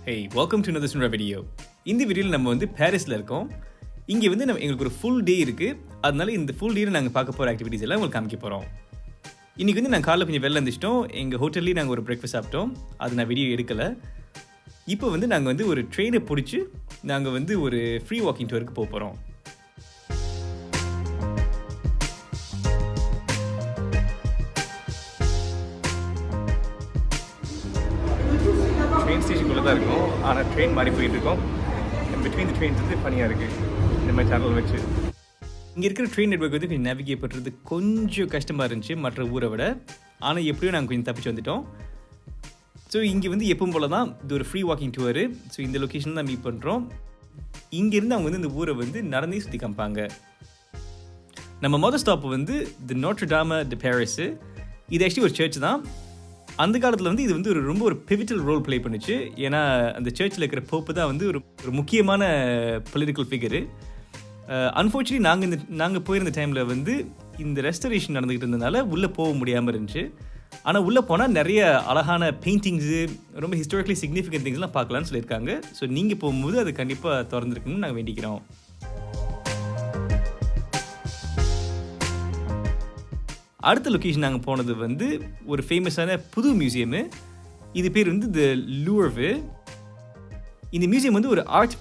Hey, welcome to another video. இந்த வீடியோவில் நம்ம வந்து பாரிஸில் இருக்கோம். இங்கே வந்து எங்களுக்கு ஒரு ஃபுல் டே இருக்குது. அதனால இந்த ஃபுல் டேயில் நாங்கள் பார்க்க போகிற ஆக்டிவிட்டீஸ் எல்லாம் உங்களுக்கு காமிக்க போகிறோம். இன்றைக்கி வந்து நாங்கள் காலையில் கொஞ்சம் வெளில இருந்துச்சிட்டோம். எங்கள் ஹோட்டல்லேயே நாங்கள் ஒரு பிரேக்ஃபாஸ்ட் சாப்பிட்டோம். அது நான் வீடியோ எடுக்கலை. இப்போ வந்து நாங்கள் வந்து ஒரு ட்ரெயினை பிடிச்சி நாங்கள் வந்து ஒரு ஃப்ரீ வாக்கிங் டூருக்கு போக போகிறோம். ட்ரெயின் ஸ்டேஷனுக்குள்ளே தான் இருக்கும். ஆனால் ட்ரெயின் மாறி போயிட்டு இருக்கோம். பிட்வீன் த ட்ரெயின்ஸ் வந்து ஃபனியாக இருக்குது இந்த மாதிரி சேனல் வச்சு. இங்கே இருக்கிற ட்ரெயின் நெட்வொர்க் வந்து கொஞ்சம் நேவிகேட் பண்ணுறது கொஞ்சம் கஷ்டமாக இருந்துச்சு மற்ற ஊரை விட. ஆனால் எப்படியும் நாங்கள் கொஞ்சம் தப்பிச்சு வந்துட்டோம். ஸோ இங்கே வந்து எப்பவும் போல தான் இது ஒரு ஃப்ரீ வாக்கிங் டூரு. ஸோ இந்த லொக்கேஷன் தான் மீட் பண்ணுறோம். இங்கேருந்து அவங்க வந்து இந்த ஊரை வந்து நடந்தே சுற்றி காமிப்பாங்க. நம்ம மொதல் ஸ்டாப் வந்து தி நோட்ரு டாம் டி பாரிஸு. இது ஆக்சுவலி ஒரு சர்ச் தான். அந்த காலத்தில் வந்து இது வந்து ரொம்ப ஒரு பிவிட்டல் ரோல் ப்ளே பண்ணுச்சு. ஏன்னா அந்த சர்ச்சில் இருக்கிற போப்பு தான் வந்து ஒரு முக்கியமான பொலிட்டிக்கல் ஃபிகரு. அன்ஃபார்ச்சுனேட்லி நாங்கள் போயிருந்த டைமில் வந்து இந்த ரெஸ்டரேஷன் நடந்துக்கிட்டு இருந்ததுனால உள்ளே போக முடியாமல் இருந்துச்சு. ஆனால் உள்ளே போனால் நிறைய அழகான பெயிண்டிங்ஸு, ரொம்ப ஹிஸ்டாரிக்கலி சிக்னிஃபிகன்ட் திங்ஸ்லாம் பார்க்கலான்னு சொல்லியிருக்காங்க. ஸோ நீங்கள் போகும்போது அது கண்டிப்பாக திறந்துருக்குன்னு நாங்கள் வேண்டிக்கிறோம். அடுத்த லொக்கேஷன் நாங்கள் போனது வந்து ஒரு ஃபேமஸான புது மியூசியமு. இது பேர் வந்து த லூவ்ரு. இந்த மியூசியம் வந்து ஒரு ஆர்ட்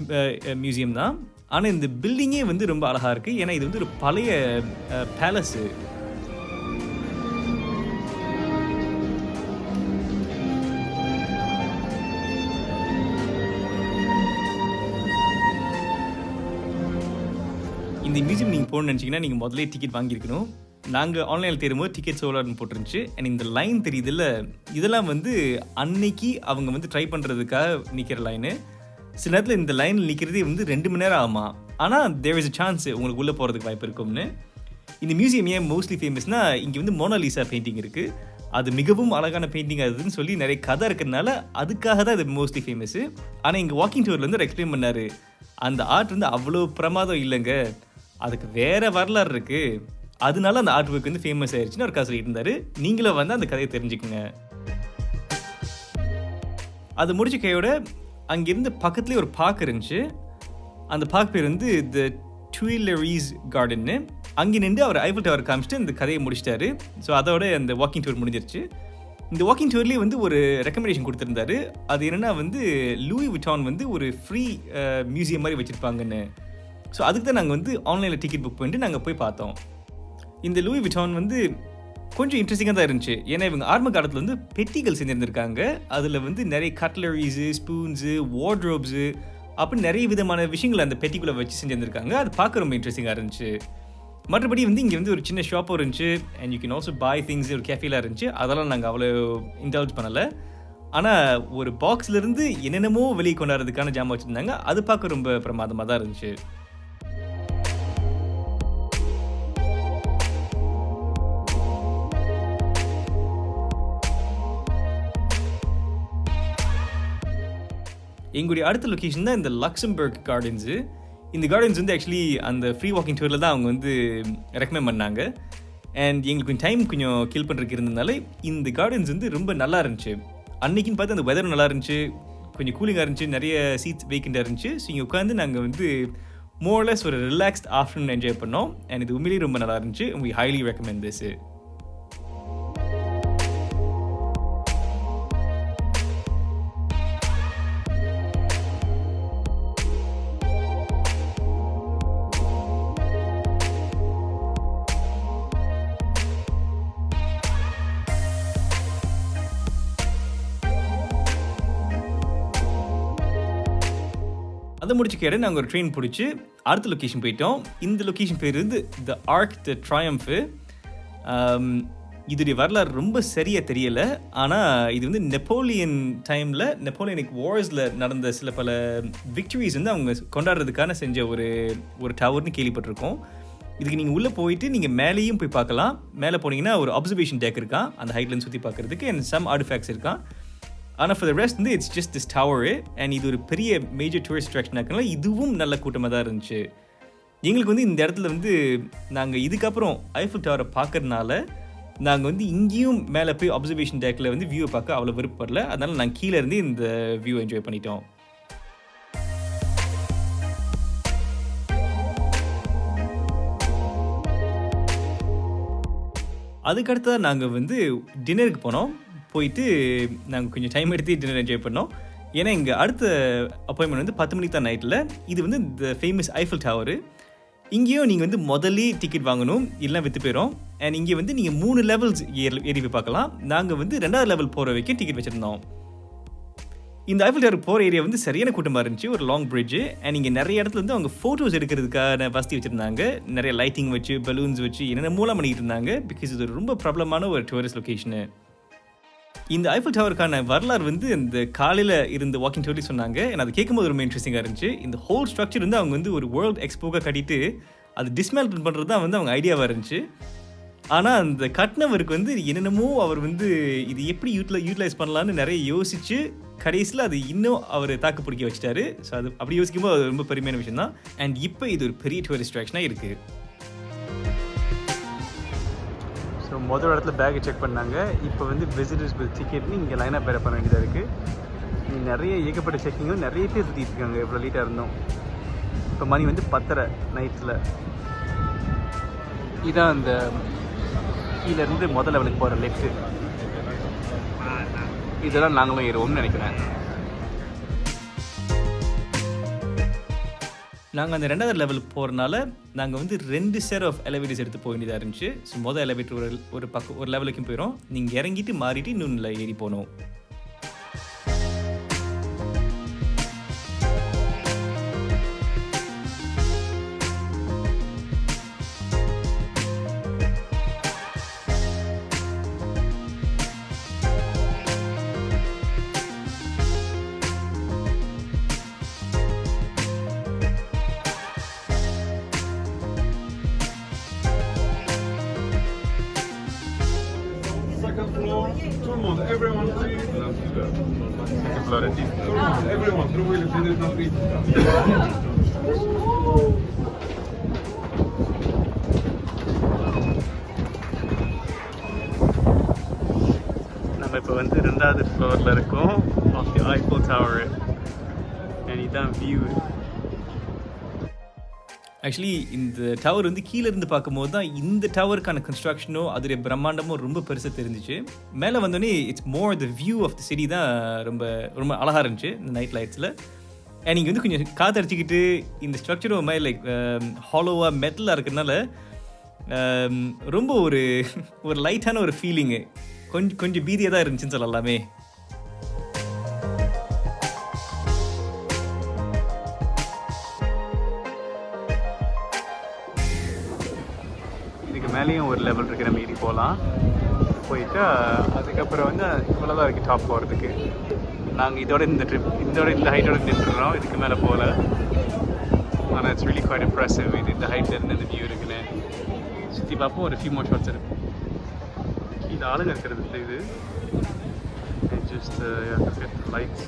மியூசியம் தான். ஆனால் இந்த பில்டிங்கே வந்து ரொம்ப அழகாக இருக்குது. ஏன்னா இது வந்து ஒரு பழைய பேலஸு. இந்த மியூசியம் நீங்கள் போகணுன்னு நினச்சிங்கன்னா நீங்கள் முதல்ல டிக்கெட் வாங்கியிருக்கணும். நாங்கள் ஆன்லைனில் தேடும்போது டிக்கெட் சோலார்னு போட்டுருந்துச்சு. அண்ட் இந்த லைன் தெரியுதில்ல, இதெல்லாம் வந்து அன்னைக்கு அவங்க வந்து ட்ரை பண்ணுறதுக்காக நிற்கிற லைனு. சில நேரத்தில் இந்த லைனில் நிற்கிறதே வந்து 2 மணி நேரம் ஆகுமா. ஆனால் தேர் இஸ் அ சான்ஸ் உங்களுக்கு உள்ளே போகிறதுக்கு வாய்ப்பு இருக்கும்னு. இந்த மியூசியம் ஏன் மோஸ்ட்லி ஃபேமஸ்னால் இங்கே வந்து மோனாலிசா பெயிண்டிங் இருக்குது. அது மிகவும் அழகான பெயிண்டிங் அதுன்னு சொல்லி நிறைய கதை இருக்கிறதுனால அதுக்காக தான் இது மோஸ்ட்லி ஃபேமஸ்ஸு. ஆனால் இங்கே வாக்கிங் டூரில் வந்து எக்ஸ்பிளைன் பண்ணார், அந்த ஆர்ட் வந்து அவ்வளோ பிரமாதம் இல்லைங்க, அதுக்கு வேறு வரலாறு இருக்குது, அதனால அந்த ஆர்ட் ஒர்க் வந்து ஃபேமஸ் ஆயிடுச்சுன்னு ஒரு கதை சொல்லிட்டு இருந்தார். நீங்களும் வந்து அந்த கதையை தெரிஞ்சுக்குங்க. அது முடிச்ச கையோட அங்கேருந்து பக்கத்துலேயே ஒரு பார்க் இருந்துச்சு. அந்த பார்க் பேர் வந்து த டுயிலரீஸ் கார்டன்னு. அங்கே நின்று அவர் ஐஃபில் டவர் காமிச்சிட்டு இந்த கதையை முடிச்சிட்டாரு. ஸோ அதோட அந்த வாக்கிங் டூர் முடிஞ்சிருச்சு. இந்த வாக்கிங் டூர்லேயே வந்து ஒரு ரெக்கமெண்டேஷன் கொடுத்துருந்தாரு. அது என்னென்னா வந்து லூயி விட்டான் வந்து ஒரு ஃப்ரீ மியூசியம் மாதிரி வச்சுருப்பாங்கன்னு. ஸோ அதுக்கு தான் நாங்கள் வந்து ஆன்லைனில் டிக்கெட் புக் பண்ணிட்டு நாங்கள் போய் பார்த்தோம். இந்த லூயி விட்டான் வந்து கொஞ்சம் இன்ட்ரெஸ்டிங்காக தான் இருந்துச்சு. ஏன்னா இவங்க ஆரம்ப காலத்தில் வந்து பெட்டிகள் செஞ்சுருந்துருக்காங்க. அதில் வந்து நிறைய கட்லரிஸு, ஸ்பூன்ஸு, வார்ட்ரோப்ஸு அப்படின்னு நிறைய விதமான விஷயங்களை அந்த பெட்டிக்குள்ளே வச்சு செஞ்சுருந்துருக்காங்க. அது பார்க்க ரொம்ப இன்ட்ரெஸ்டிங்காக இருந்துச்சு. மற்றபடி வந்து இங்கே வந்து ஒரு சின்ன ஷாப்பும் இருந்துச்சு. And you can also bye things, ஒரு கேஃபேலாம் இருந்துச்சு. அதெல்லாம் நாங்கள் அவ்வளோ இன்டர்வல்ஸ் பண்ணலை. ஆனால் ஒரு பாக்ஸ்லேருந்து என்னென்னமோ வெளியே கொண்டாடுறதுக்கான ஜாமான் வச்சுருந்தாங்க. அது பார்க்க ரொம்ப பிரமாதமாக தான் இருந்துச்சு. எங்களுடைய அடுத்த லொக்கேஷன் தான் இந்த லக்சம்பர்க் கார்டன்ஸு. இந்த கார்டன்ஸ் வந்து ஆக்சுவலி அந்த ஃப்ரீ வாக்கிங் டூரில் தான் அவங்க வந்து ரெக்கமெண்ட் பண்ணாங்க. அண்ட் எங்களுக்கு கொஞ்சம் டைம் கொஞ்சம் கில் பண்ணுறதுக்கு இருந்ததுனால இந்த கார்டன்ஸ் வந்து ரொம்ப நல்லா இருந்துச்சு. அன்றைக்கின்னு பார்த்து அந்த வெதர் நல்லா இருந்துச்சு, கொஞ்சம் கூலிங்காக இருந்துச்சு, நிறைய சீட்ஸ் வேக்கண்டாக இருந்துச்சு. ஸோ இங்கே உட்காந்து நாங்கள் வந்து மோர்லெஸ் ஒரு ரிலாக்ஸ்ட் ஆஃப்டர்நூன் என்ஜாய் பண்ணோம். அண்ட் இது உண்மையிலேயே ரொம்ப நல்லா இருந்துச்சு. we highly recommend this. அதை முடிச்சு கேட நாங்கள் ஒரு ட்ரெயின் பிடிச்சி அடுத்த லொக்கேஷன் போயிட்டோம். இந்த லொக்கேஷன் பேர் வந்து த ஆர்க் த ட்ரயம்ஃபு. இதோடைய வரலாறு ரொம்ப சரியாக தெரியலை. ஆனால் இது வந்து நெப்போலியன் டைமில், நெப்போலியனிக் வார்ஸில் நடந்த சில பல விக்டரிஸ் வந்து அவங்க கொண்டாடுறதுக்கான செஞ்ச ஒரு டவர்னு கேள்விப்பட்டிருக்கோம். இதுக்கு நீங்கள் உள்ளே போயிட்டு நீங்கள் மேலேயும் போய் பார்க்கலாம். மேலே போனீங்கன்னா ஒரு அப்சர்வேஷன் டேக் இருக்கான், அந்த ஹைட்லேருந்து சுற்றி பார்க்குறதுக்கு. அண்ட் சம் ஆர்டிஃபேக்ட்ஸ் இருக்கான். ஆனால் ஃபார் த ரெஸ்ட் வந்து it's just this tower. And இது ஒரு பெரிய மேஜர் டூரிஸ்ட் அட்ராக்ஷன் ஆக்கிறதுனால இதுவும் நல்ல கூட்டமாக தான் இருந்துச்சு. எங்களுக்கு வந்து இந்த இடத்துல வந்து நாங்கள் இதுக்கப்புறம் ஐஃபில் டவரை பார்க்கறதுனால நாங்கள் வந்து இங்கேயும் மேலே போய் அப்சர்வேஷன் டேக்கில் வந்து வியூவை பார்க்க அவ்வளோ விருப்பப்படல. அதனால் நாங்கள் கீழே இருந்து இந்த வியூ என்ஜாய் பண்ணிட்டோம். அதுக்கடுத்ததான் நாங்கள் வந்து டின்னருக்கு போனோம். போயிட்டு நாங்கள் கொஞ்சம் டைம் எடுத்து டின்னர் என்ஜாய் பண்ணோம். ஏன்னா எங்கள் அடுத்த அப்பாயின்மெண்ட் வந்து 10 மணிக்கு தான் நைட்டில். இது வந்து இந்த ஃபேமஸ் ஐஃபில் டவரு. இங்கேயும் நீங்கள் வந்து முதல்லே டிக்கெட் வாங்கணும், இல்லைனா விற்று போயிடும். அண்ட் இங்கே வந்து நீங்கள் 3 லெவல்ஸ் ஏறி போய் பார்க்கலாம். நாங்கள் வந்து 2வது லெவல் போகிற வரைக்கும் டிக்கெட் வச்சுருந்தோம். இந்த ஐஃபில் டவர் போகிற ஏரியா வந்து சரியான கூட்டமாக இருந்துச்சு. ஒரு லாங் பிரிட்ஜு. அண்ட் இங்கே நிறைய இடத்துல வந்து அவங்க ஃபோட்டோஸ் எடுக்கிறதுக்கான வசதி வச்சுருந்தாங்க. நிறைய லைட்டிங் வச்சு, பலூன்ஸ் வச்சு என்னென்ன மூலம் பண்ணிக்கிட்டு இருந்தாங்க. பிகாஸ் இது ரொம்ப பிரபலமான ஒரு டூரிஸ்ட் லொக்கேஷனு. இந்த ஐஃபில் டவருக்கான வரலாறு வந்து இந்த காலையில் இருந்த வாக்கிங் டூரில் சொன்னாங்க. எனக்கு அது கேட்கும்போது ரொம்ப இன்ட்ரெஸ்டிங்காக இருந்துச்சு. இந்த ஹோல் ஸ்ட்ரக்சர் வந்து அவங்க வந்து ஒரு வேர்ல்டு எக்ஸ்போக்காக கட்டிட்டு அது டிஸ்மேண்டில் பண்ணுறது தான் வந்து அவங்க ஐடியாவாக இருந்துச்சு. ஆனால் அந்த கட்டினவருக்கு வந்து என்னென்னமோ அவர் வந்து இது எப்படி யூட்டிலைஸ் பண்ணலான்னு நிறைய யோசிச்சு கடைசியில் அது இன்னும் அவர் தாக்கு பிடிக்க வச்சுட்டாரு. ஸோ அது அப்படி யோசிக்கும்போது அது ரொம்ப பெருமையான விஷயம் தான். அண்ட் இப்போ இது ஒரு பெரிய டூரிஸ்ட் அட்ராக்ஷனாக இருக்குது. ஸோ முதல் இடத்துல பேக்கை செக் பண்ணாங்க. இப்போ வந்து விசிட்டர்ஸ் வித் டிக்கெட்னு இங்கே லைனாக பேர பண்ண வேண்டியதாக இருக்குது. இங்கே நிறைய ஏகப்பட்ட செக்கிங்கும் நிறைய பேர் சுற்றிட்டு இருக்காங்க. எவ்வளோ லேட்டாக இருந்தோம். இப்போ மணி வந்து 10:30 நைட்டில். இதான் அந்த கீழேருந்து முதல் லெவலுக்கு போகிற லெஃப்ட்டு. இதெல்லாம் நாங்களும் ஏறுவோம்னு நினைக்கிறேன். நாங்கள் அந்த 2வது லெவலுக்கு போகிறனால நாங்கள் வந்து 2 சேர் ஆஃப் எலிவேட்டர்ஸ் எடுத்து போக வேண்டியதாக இருந்துச்சு. ஸோ மொதல் எலிவேட்டர் ஒரு லெவலுக்கும் போயிடும். நீங்கள் இறங்கிட்டு மாறிட்டு இன்னொன்று ஏறி போகணும். Everyone, please. Everyone, through the finish of it. நம்ம இப்போ வந்து 2வது ஃப்ளோரில் இருக்கோம் ஆஃப் தி ஐஃபில் டவர். இதுதான் வியூ. ஆக்சுவலி இந்த டவர் வந்து கீழே இருந்து பார்க்கும்போது தான் இந்த டவருக்கான கன்ஸ்ட்ரக்ஷனோ அதோடைய பிரம்மாண்டமோ ரொம்ப பெருசாக தெரிஞ்சிச்சு. மேலே வந்தோடனே it's more the view of the city தான் ரொம்ப ரொம்ப அழகாக இருந்துச்சு இந்த நைட் லைட்ஸில். அண்ட் இங்கே வந்து கொஞ்சம் காற்றடிச்சிக்கிட்டு இந்த ஸ்ட்ரக்சரும் ஒரு மாதிரி லைக் ஹாலோவாக மெட்டலாக இருக்கிறதுனால ரொம்ப ஒரு லைட்டான ஒரு ஃபீலிங்கு. கொஞ்சம் பீதியாக தான் இருந்துச்சுன்னு சொல்லலாமே. மேலேயும் ஒரு லெவல் இருக்குது. நம்ம ஏறி போகலாம். போயிட்டு அதுக்கப்புறம் வந்து இவ்வளோதான் இருக்குது டாப் போகிறதுக்கு. நாங்கள் இதோட இந்த ஹைட்டோட நின்றுறோம். இதுக்கு மேலே போகல. ஆனால் இட்ஸ் ரியலி குவைட் இம்ப்ரெசிவ். இது இந்த ஹைட்டில் இருந்து இந்த வியூ இருக்குன்னு சுற்றி பார்ப்போம். ஒரு ஃபியூ மோர் ஷாட்ஸ் இருக்குது. கீழே ஆளுங்க இருக்கிறது இது ஜஸ்ட் லைட்ஸ்.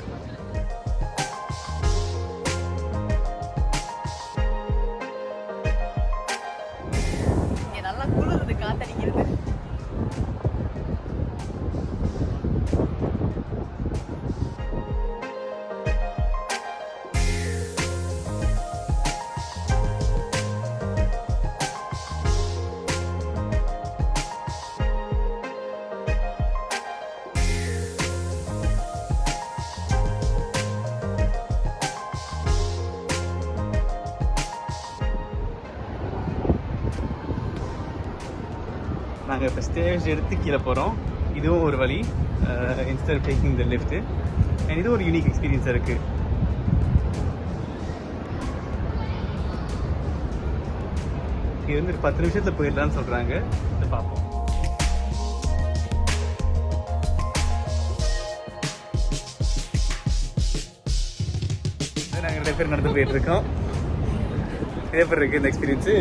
நாங்கள் இப்போ ஸ்டேஜ் எடுத்து கீழே போகிறோம். இதுவும் ஒரு வழி. Instead of taking the lift. And இது ஒரு யூனிக் எக்ஸ்பீரியன்ஸாக இருக்குது. இது வந்து ஒரு 10 நிமிஷத்தில் போயிடலான்னு சொல்கிறாங்க. இதை பார்ப்போம். நாங்கள் 2 பேர் நடந்து போயிட்டுருக்கோம். எப்படி இருக்குது இந்த எக்ஸ்பீரியன்ஸு?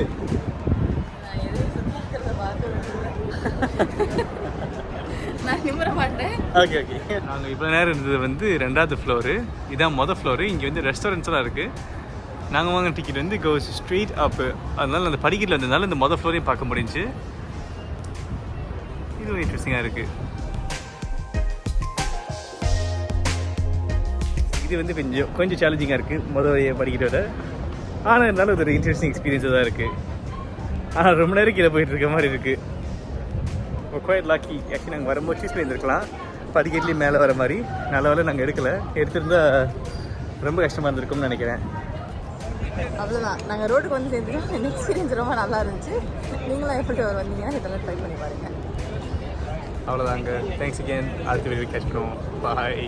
Okay okay. நாங்கள் இவ்வளோ நேரம் இருந்தது வந்து 2வது ஃப்ளோரு. இதான் மொதல் ஃப்ளோரு. இங்கே வந்து ரெஸ்டாரண்ட்ஸ்லாம் இருக்குது. நாங்கள் வாங்கின டிக்கெட் வந்து கோஸ் ஸ்ட்ரெயிட் அப்பு. அதனால அந்த படிக்கட்டில் வந்ததுனால இந்த மொதல் ஃப்ளோரையும் பார்க்க முடிஞ்சு. இது இன்ட்ரெஸ்டிங்காக இருக்குது. இது வந்து கொஞ்சம் சேலஞ்சிங்காக இருக்குது முதல் படிக்கிறத. ஆனால் இருந்தாலும் அது ஒரு இன்ட்ரெஸ்டிங் எக்ஸ்பீரியன்ஸாக தான் இருக்குது. ஆனால் ரொம்ப நேரம் கீழே போயிட்டு இருக்க மாதிரி இருக்குது. குவைட் லாக்கி. ஆக்சுவலி நாங்கள் வரும்போது சூஸ் பண்ணியிருந்துருக்கலாம் படிக்கட்லேயும் மேலே வர மாதிரி. நல்ல வேலை நாங்கள் எடுத்திருந்தா ரொம்ப கஷ்டமாக இருந்திருக்கும்னு நினைக்கிறேன். அவ்வளோதான், நாங்கள் ரோட்டுக்கு வந்து சேர்ந்துட்டோம். இந்த எக்ஸ்பீரியன்ஸ் ரொம்ப நல்லா இருந்துச்சு. நீங்களும் ஐஃபில் டவர் வந்தீங்கன்னா இதெல்லாம் ட்ரை பண்ணி பாருங்கள். அவ்வளோதாங்க. Thanks again. அடுத்த வீடியோ கேட்ச் பண்ணுவோம். பாய்.